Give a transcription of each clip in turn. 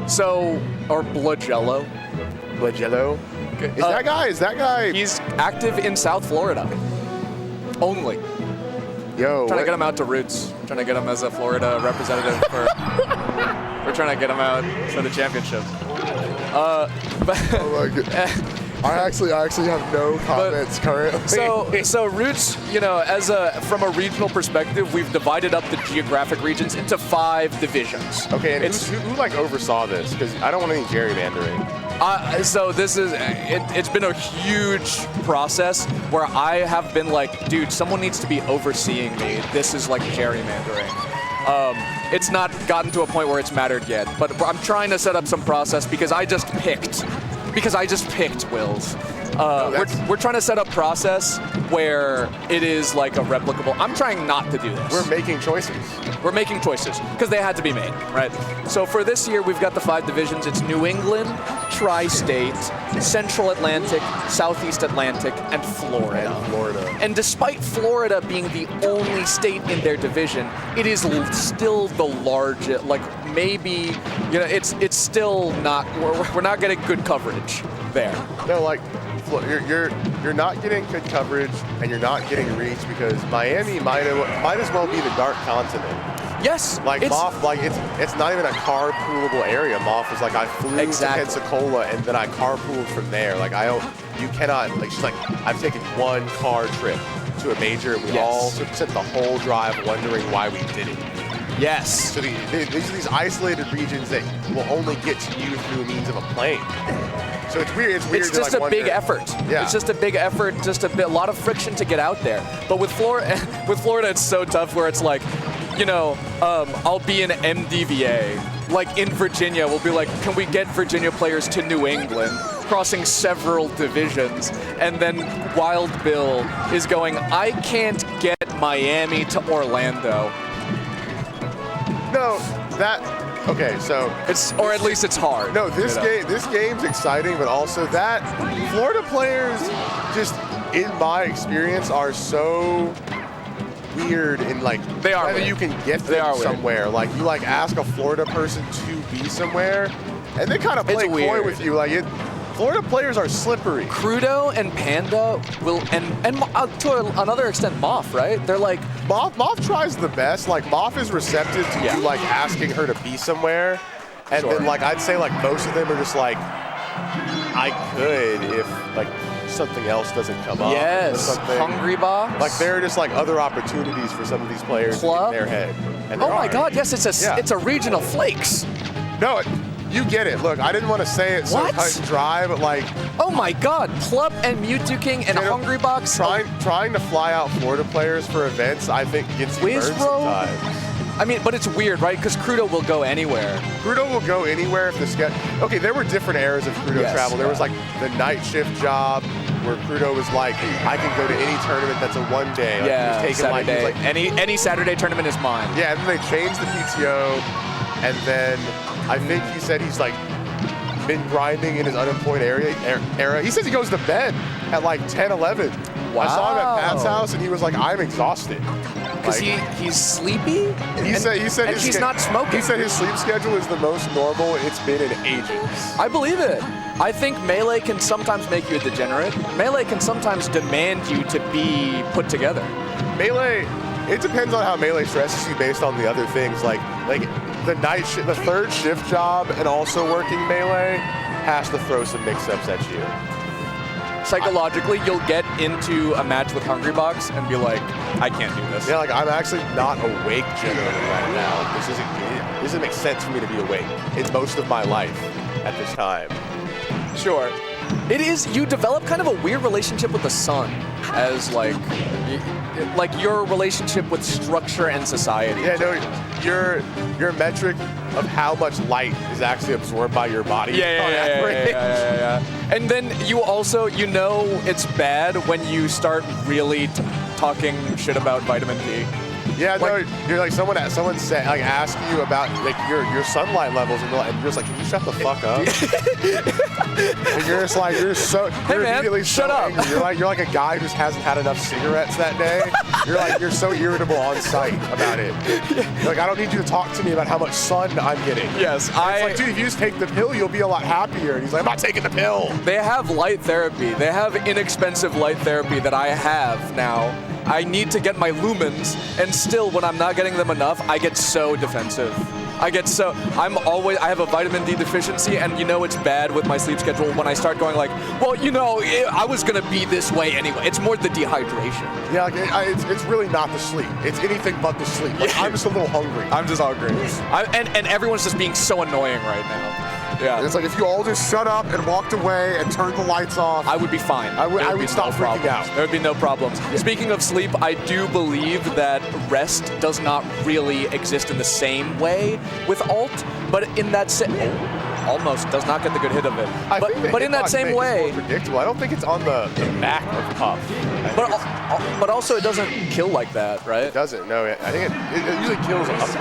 So, or Bloodjello. Bloodjello? Okay. Is that guy? He's active in South Florida. Only. Yo, Trying to get him out to Roots. Trying to get him as a Florida representative for. We're trying to get him out for the championship. Oh my God. I actually have no comments currently. So Roots, you know, from a regional perspective, we've divided up the geographic regions into 5 divisions. Okay, and who like oversaw this? Because I don't want any gerrymandering. So this is, it's been a huge process where I have been like, dude, someone needs to be overseeing me. This is like gerrymandering. It's not gotten to a point where it's mattered yet, but I'm trying to set up some process because I just picked Wills. We're trying to set up process where it is like a replicable. I'm trying not to do this. We're making choices. We're making choices because they had to be made, right? So for this year, we've got the 5 divisions. It's New England, Tri-State, Central Atlantic, Southeast Atlantic, and Florida. And despite Florida being the only state in their division, it is still the largest. Like maybe, you know, it's still not. We're not getting good coverage there. No, like. You're not getting good coverage and you're not getting reach because Miami might as well be the dark continent. Yes, like Moff, like it's not even a carpoolable area. Moff is like I flew to Pensacola and then I carpooled from there. Like you cannot like she's like I've taken 1 car trip to a major and we all spent the whole drive wondering why we did it. Yes. So these are these isolated regions that will only get to you through means of a plane. So it's weird. It's just a big effort. Yeah. It's just a big effort, just a lot of friction to get out there. But with Florida, it's so tough where it's like, you know, I'll be in MDVA. Like in Virginia, we'll be like, can we get Virginia players to New England, crossing several divisions? And then Wild Bill is going, I can't get Miami to Orlando. No, okay, so or at least it's hard. No, this game's exciting, but also that Florida players, just in my experience, are so weird in like they are whether you can get them somewhere. Like you like ask a Florida person to be somewhere, and they kind of play coy with you. Like Florida players are slippery. Crudo and Panda will, and to another extent, Moff, right? They're like Moff tries the best. Like Moff is receptive to you like asking her to be somewhere, and then like I'd say like most of them are just like, I could if like something else doesn't come up. Yes, Hungry Box. Like there are just like other opportunities for some of these players in their head. And oh my God, yes, it's a regional flakes. No. You get it. Look, I didn't want to say it so cut and dry, but like... Oh my God, Plup and Mewtwo King and Hungry Box. Trying to fly out Florida players for events, I think, gets you burned sometimes. I mean, but it's weird, right? Because Crudo will go anywhere. Crudo will go anywhere if the schedule... Okay, there were different eras of Crudo travel. There was like the night shift job where Crudo was like, I can go to any tournament that's a one-day. Like, yeah, he was taking Saturday. Like, any Saturday tournament is mine. Yeah, and then they changed the PTO, and then... I think he said he's like been grinding in his unemployed era. He says he goes to bed at like 10, 11. Wow. I saw him at Pat's house and he was like, I'm exhausted. Because he's sleepy? He said he's not smoking. He said his sleep schedule is the most normal it's been in ages. I believe it. I think Melee can sometimes make you a degenerate. Melee can sometimes demand you to be put together. Melee, it depends on how Melee stresses you based on the other things. Like the third shift job and also working Melee has to throw some mix-ups at you. Psychologically, you'll get into a match with Hungry Box and be like, I can't do this. Yeah, like I'm actually not awake generally right now. It doesn't make sense for me to be awake in most of my life at this time. Sure. It is, you develop kind of a weird relationship with the sun as like your relationship with structure and society. Yeah, no, your metric of how much light is actually absorbed by your body. Yeah. And then you also, you know it's bad when you start really talking shit about vitamin D. Yeah, Like, no, you're like someone said, like asked you about like your sunlight levels, and you're just like, can you shut the fuck up? And you're just like, Hey man, immediately shut up. angry. You're like a guy who hasn't had enough cigarettes that day. You're so irritable on sight about it. You're like, I don't need you to talk to me about how much sun I'm getting. Yes, It's like, dude, if you just take the pill, you'll be a lot happier. And he's like, I'm not taking the pill. They have light therapy. They have inexpensive light therapy that I have now. I need to get my lumens, and still, when I'm not getting them enough, I get so defensive. I have a vitamin D deficiency, and you know it's bad with my sleep schedule when I start going like, well, you know, I was gonna be this way anyway. It's more the dehydration. Yeah, like it's really not the sleep. It's anything but the sleep. Like, I'm just a little hungry. I'm just hungry. And everyone's just being so annoying right now. Yeah. And it's like if you all just shut up and walked away and turned the lights off, I would be fine. I would stop freaking out. There would be no problems. Yeah. Speaking of sleep, I do believe that rest does not really exist in the same way with alt, but in that almost does not get the good hit of it. But in that same way, it's more predictable. I don't think it's on the back of Puff. But also it doesn't kill like that, right? It doesn't. No, I think it usually kills upwards.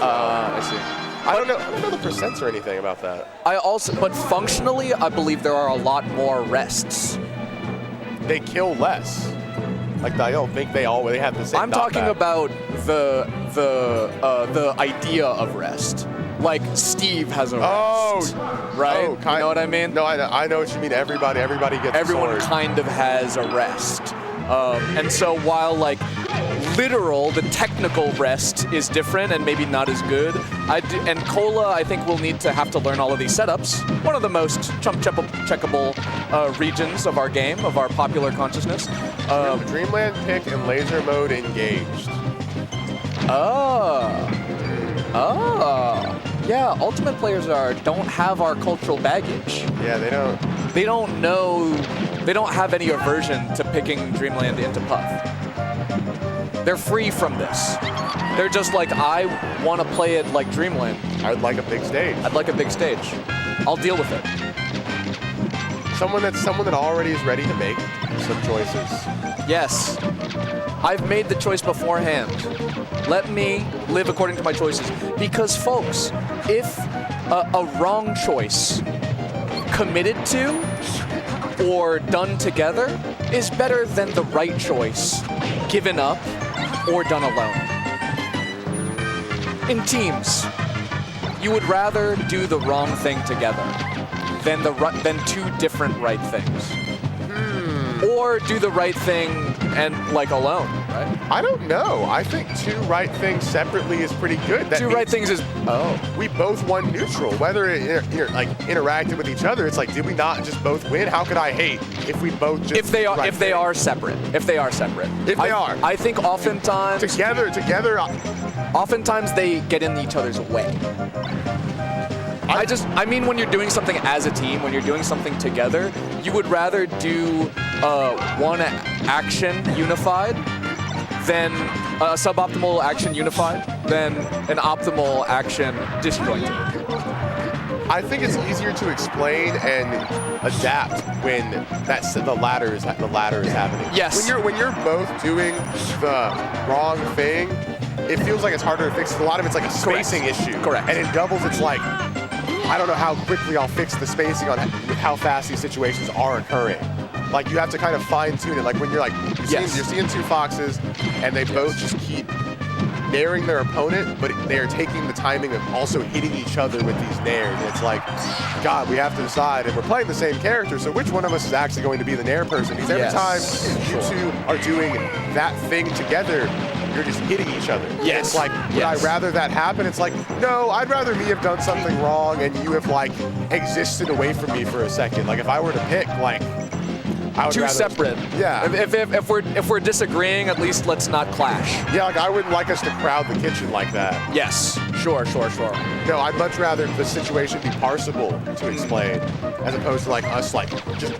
I see. I don't know the percents or anything about that. But functionally, I believe there are a lot more rests. They kill less. Like, I don't think they have the same. I'm talking about the idea of rest. Like Steve has a rest, right? You know what I mean? No, I know what you mean. Everybody gets. Everyone kind of has a rest, and so while like literal, the technical rest is different and maybe not as good. And Kola, I think, will need to have to learn all of these setups. One of the most checkable regions of our game, of our popular consciousness. Dreamland pick and laser mode engaged. Yeah, Ultimate players don't have our cultural baggage. Yeah, they don't. They don't know. They don't have any aversion to picking Dreamland into Puff. They're free from this. They're just like, I want to play it like Dreamland. I'd like a big stage. I'd like a big stage. I'll deal with it. Someone that already is ready to make some choices. Yes. I've made the choice beforehand. Let me live according to my choices. Because, folks, if a wrong choice committed to or done together is better than the right choice given up or done alone. In teams, you would rather do the wrong thing together than two different right things. Or do the right thing and like alone, right? I don't know. I think two right things separately is pretty good. Two right things is we both won neutral. Whether it interacted with each other, it's like, did we not just both win? How could I hate if we both just if they are separate? I think oftentimes together. Oftentimes they get in each other's way. I mean, when you're doing something as a team, when you're doing something together, you would rather do one action unified than a suboptimal action unified than an optimal action disjointed. I think it's easier to explain and adapt when the latter is happening. Yes. When you're both doing the wrong thing, it feels like it's harder to fix. A lot of it's like a spacing issue. Correct. And in doubles, it's like, I don't know how quickly I'll fix the spacing on how fast these situations are occurring. Like, you have to kind of fine tune it. Like when you're like, you're seeing two foxes and they both just keep naring their opponent, but they are taking the timing of also hitting each other with these nares. And it's like, God, we have to decide, and we're playing the same character, so which one of us is actually going to be the nair person? Because every time you two are doing that thing together, you're just hitting each other. Yes. It's like, would I rather that happen? It's like, no, I'd rather me have done something wrong and you have like existed away from me for a second. Like if I were to pick, like, I would two separate. Yeah. If we're disagreeing, at least let's not clash. Yeah, like I wouldn't like us to crowd the kitchen like that. Yes. Sure. No, I'd much rather the situation be parsable to explain, as opposed to like us like just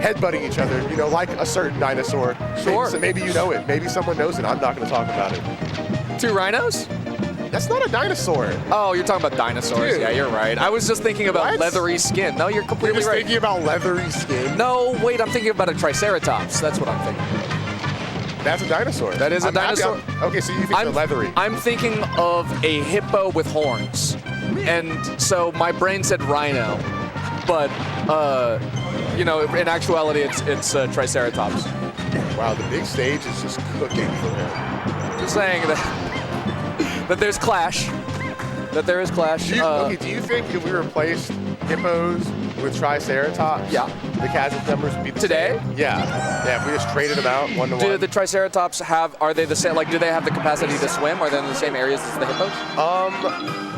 headbutting each other, you know, like a certain dinosaur. Sure. Maybe you know it. Maybe someone knows it. I'm not going to talk about it. Two rhinos? That's not a dinosaur. Oh, you're talking about dinosaurs. Dude. Yeah, you're right. I was just thinking about leathery skin. No, you're completely right. Thinking about leathery skin? No, wait, I'm thinking about a triceratops. That's what I'm thinking. That's a dinosaur. That is a dinosaur. Okay, so you think they're leathery. I'm thinking of a hippo with horns. And so my brain said rhino. But, you know, in actuality, it's Triceratops. Wow, the big stage is just cooking for him. Just saying that, that there's clash. That there is clash. Do you think if we replaced hippos with Triceratops, the casual numbers would be the today? same? Yeah, if we just traded them out 1-to-1. Do the Triceratops are they the same? Like, do they have the capacity to swim? Are they in the same areas as the hippos?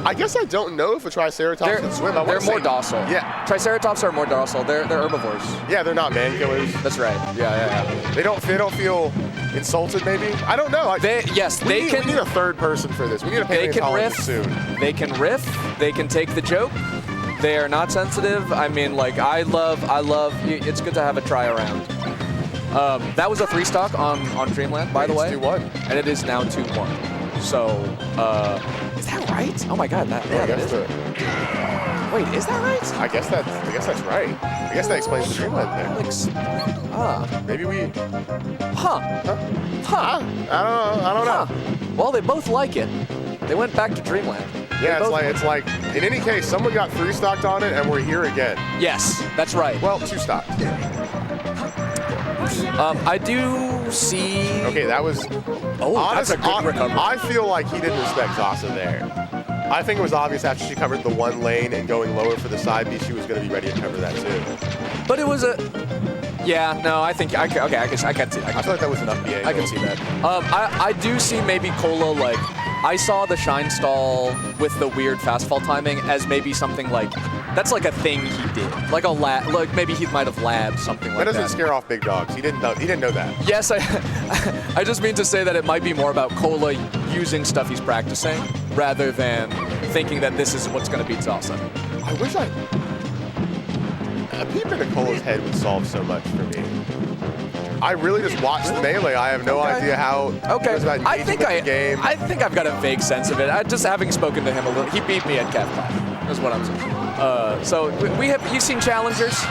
I guess I don't know if a Triceratops can swim. They're more docile. Yeah. Triceratops are more docile. They're herbivores. Yeah, they're not man killers. That's right. Yeah. They don't feel insulted, maybe? I don't know. We need a third person for this. We need a paleontologist soon. They can riff. They can take the joke. They are not sensitive. I mean, like, I love. It's good to have a try around. That was a 3-stock on Dreamland, by the way. It's 2-1. And it is now 2-1. So, is that right? Oh my God, that is. Wait, is that right? I guess that's right. I guess that explains the Dreamland thing. Maybe we. I don't know. Well, they both like it. They went back to Dreamland. Yeah, it's like in any case, someone got 3-stocked on it, and we're here again. Yes, that's right. Well, 2-stocked. I do see. Okay, that was. That's a good recovery. I feel like he didn't respect Zasa there. I think it was obvious after she covered the one lane and going lower for the side B, she was going to be ready to cover that too. But it was a. Yeah, no, I think I can see. I feel like that was enough BA. I can see that. I do see maybe Kola, like, I saw the shine stall with the weird fast fall timing as maybe something like, that's like a thing he did. Like like maybe he might have labbed something like that. That doesn't scare off big dogs. He didn't know that. Yes, I just mean to say that it might be more about Kola using stuff he's practicing rather than thinking that this is what's going to beat Zasa. I wish a peep into Kola's head would solve so much for me. I really just watched the melee. I have no idea how it was about engaging with the game. I think I've got a vague sense of it. Just having spoken to him a little, he beat me at Capcom. Is what I'm saying. So you've seen challengers?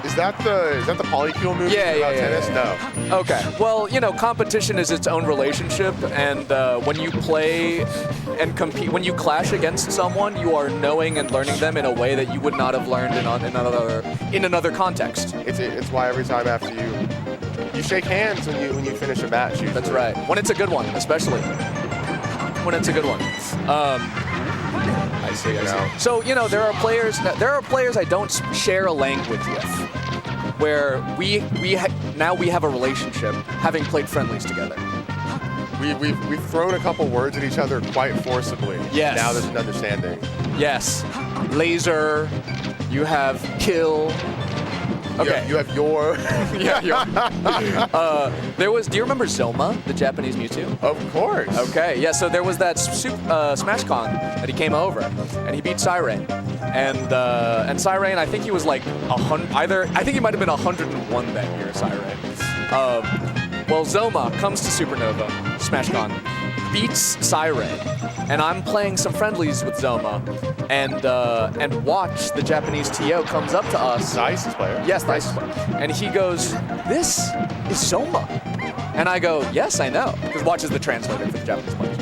Is that the polycule movie about tennis? No. Okay. Well, you know, competition is its own relationship, and when you play and compete, when you clash against someone, you are knowing and learning them in a way that you would not have learned in another context. It's why every time after you shake hands when you finish a match. Usually. That's right. When it's a good one, especially. When it's a good one. I see. So, you know, there are players I don't share a language with, where now we have a relationship, having played friendlies together. We've thrown a couple words at each other quite forcibly. Yes. Now there's an understanding. Yes. Laser. You have kill. Okay. You have your. Yeah. Do you remember Zoma, the Japanese Mewtwo? Of course. Okay. Yeah. So there was that SmashCon that he came over, and he beat Siren, and Siren, I think he was like 100. I think he might have been 101 that year, Siren. Well, Zoma comes to Supernova SmashCon, beats Siren, and I'm playing some friendlies with Zoma, and Watch, the Japanese TO, comes up to us. The Isis player. Yes, the Isis player. And he goes, "This is Zoma." And I go, "Yes, I know," because Watch is the translator for the Japanese players.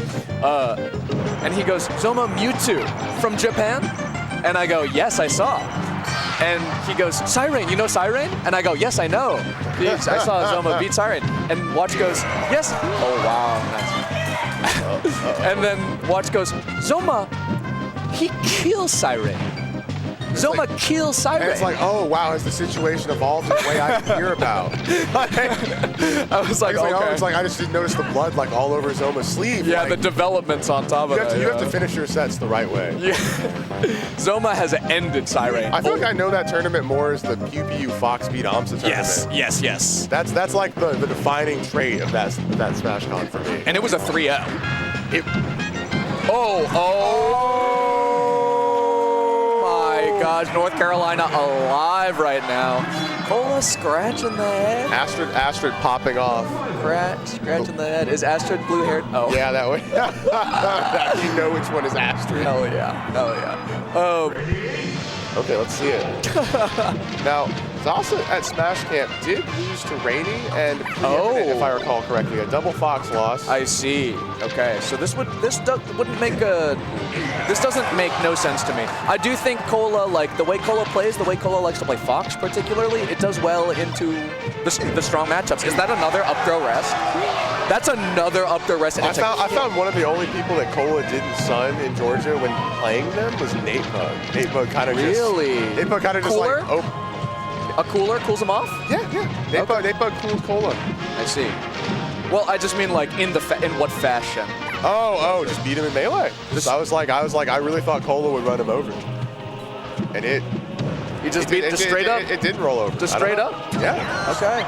And he goes, "Zoma Mewtwo from Japan?" And I go, "Yes, I saw." And he goes, "Siren, you know Siren?" And I go, "Yes, I know. I saw Zoma beat Siren." And Watch goes, "Yes." Oh, wow. Nice. And then Watch goes, "Zoma, he kills Siren. Zoma kills Siren." And it's like, oh, wow, has the situation evolved in a way I can hear about? I was like, okay. It's like, I just didn't notice the blood like all over Zoma's sleeve. Yeah, like, the developments on top of it. You have to finish your sets the right way. Yeah. Zoma has ended Siren. I feel like I know that tournament more as the Pew Pew Fox beat Amsa tournament. Yes. That's like the defining trait of that SmashCon for me. And it was a 3-0. Gosh, North Carolina alive right now. Kola scratching the head. Astrid popping off. Scratching the head. Is Astrid blue-haired? Oh. Yeah, that way. You know which one is Astrid. Hell yeah. Okay, let's see it. Now, Zasa at Smash Camp did lose to Rainy, and if I recall correctly, a double Fox loss. I see. Okay, so this doesn't make no sense to me. I do think Kola, like the way Kola plays, the way Kola likes to play Fox particularly, it does well into the strong matchups. Is that another up throw rest? That's another up throw rest. I found one of the only people that Kola didn't sun in Georgia when playing them was Nate Bug. Nate Bug kind of Nate Bug kind of just like a cooler cools him off? Yeah. Nate Bug cools Kola. I see. Well, I just mean like in what fashion? Just beat him in melee. I was like, I really thought Kola would run him over, and he just beat just straight up. It didn't roll over. Just straight up. Yeah. Okay.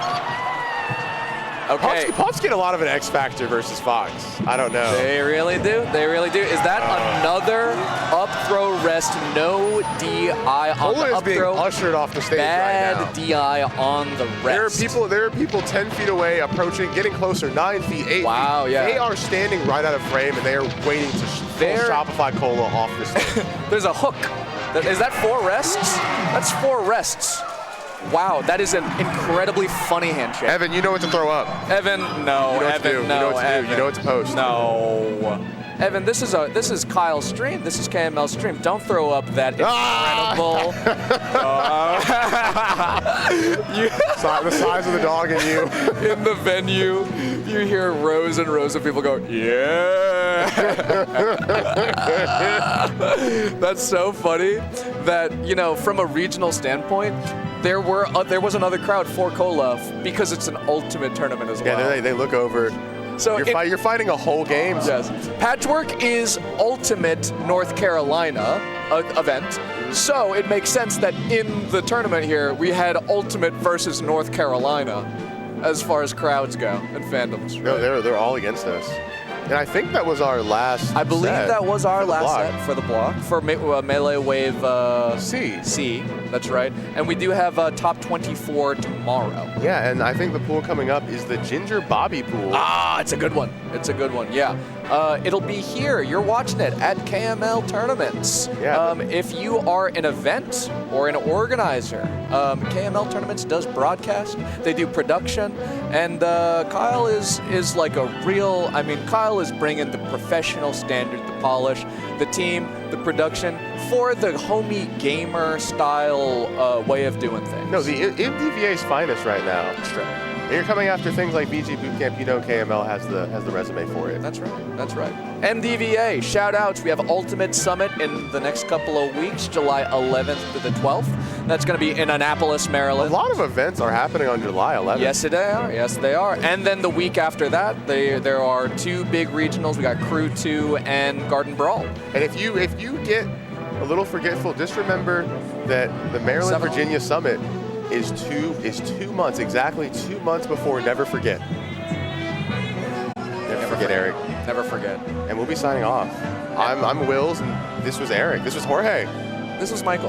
Puffs get a lot of an X factor versus Fox. I don't know. They really do. They really do. Is that another up throw rest? No DI on the up being throw. Ushered off the stage Bad right now. DI on the rest. There are people 10 feet away, approaching, getting closer, 9 feet, 8 wow, feet. Yeah. They are standing right out of frame, and they are waiting to Shopify Kola off the stage. There's a hook. Is that 4 rests? That's 4 rests. Wow, that is an incredibly funny handshake. Evan, you know what to throw up. Evan, no. You know Evan, what to do. no. You know what to Evan, do. You know what to post. No. Evan, this is Kyle's stream. This is KML's stream. Don't throw up that incredible. The size of the dog in you. In the venue, you hear rows and rows of people go, yeah. That's so funny that, from a regional standpoint, there was another crowd for Kola because it's an ultimate tournament as well. Yeah, they look over. So you're fighting a whole game. Yes. Patchwork is ultimate North Carolina event. So it makes sense that in the tournament here, we had ultimate versus North Carolina as far as crowds go and fandoms. Right? No, they're all against us. And I think that was our last I believe set that was our last block. set for the block, for Melee Wave C. That's right. And we do have top 24 tomorrow. Yeah, and I think the pool coming up is the Ginger Bobby pool. Ah, it's a good one. It's a good one, yeah. It'll be here. You're watching it at KML Tournaments. Yeah. If you are an event or an organizer, KML Tournaments does broadcast. They do production. And Kyle is like a real, Kyle is bringing the professional standard, the polish, the team, the production for the homie gamer style way of doing things. No, the MDVA's finest right now. That's true. You're coming after things like BG Bootcamp, KML has the resume for it. That's right. MDVA, shout outs. We have Ultimate Summit in the next couple of weeks, July 11th to the 12th. That's going to be in Annapolis, Maryland. A lot of events are happening on July 11th. Yes, they are. And then the week after that, there are 2 big regionals. We got Crew 2 and Garden Brawl. And if you get a little forgetful, just remember that the Maryland Virginia Summit is 2 months, exactly 2 months before Never Forget. Never forget, Eric. Never forget. And we'll be signing off. I'm Wills, and this was Eric. This was Jorge. This was Michael.